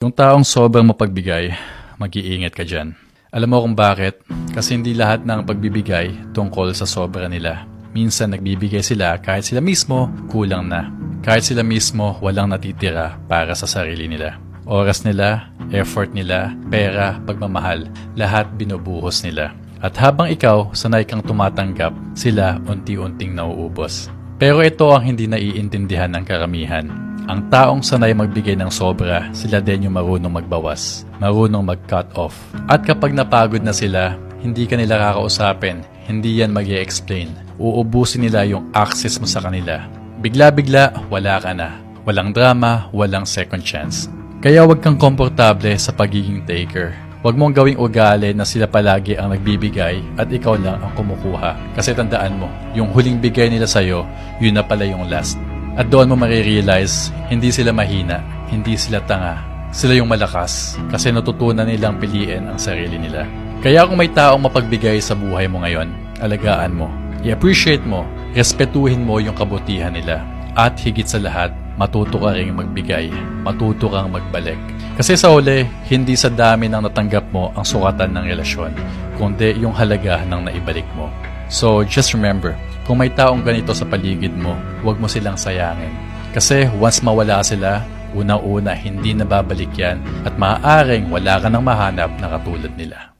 Yung taong sobrang mapagbigay, mag-iingat ka dyan. Alam mo kung bakit? Kasi hindi lahat ng pagbibigay tungkol sa sobra nila. Minsan nagbibigay sila kahit sila mismo kulang na. Kahit sila mismo walang natitira para sa sarili nila. Oras nila, effort nila, pera, pagmamahal, lahat binubuhos nila. At habang ikaw sanay kang tumatanggap, sila unti-unting nauubos. Pero ito ang hindi naiintindihan ng karamihan. Ang taong sanay magbigay ng sobra, sila din yung marunong magbawas, marunong mag-cut off. At kapag napagod na sila, hindi ka nila kakausapin, hindi yan mag-i-explain. Uubusin nila yung access mo sa kanila. Bigla-bigla, wala ka na. Walang drama, walang second chance. Kaya wag kang komportable sa pagiging taker. Huwag mong gawing ugali na sila palagi ang nagbibigay at ikaw lang ang kumukuha. Kasi tandaan mo, yung huling bigay nila sa'yo, yun na pala yung last. At doon mo marirealize, hindi sila mahina, hindi sila tanga. Sila yung malakas kasi natutunan nilang piliin ang sarili nila. Kaya kung may taong mapagbigay sa buhay mo ngayon, alagaan mo, i-appreciate mo, respetuhin mo yung kabutihan nila. At higit sa lahat, matuto ka rin magbigay, matuto kang magbalik. Kasi sa huli, hindi sa dami ng natanggap mo ang sukatan ng relasyon, kundi yung halaga ng naibalik mo. So just remember, kung may taong ganito sa paligid mo, huwag mo silang sayangin. Kasi once mawala sila, unang-una hindi na babalik yan at maaaring wala ka nang mahanap na katulad nila.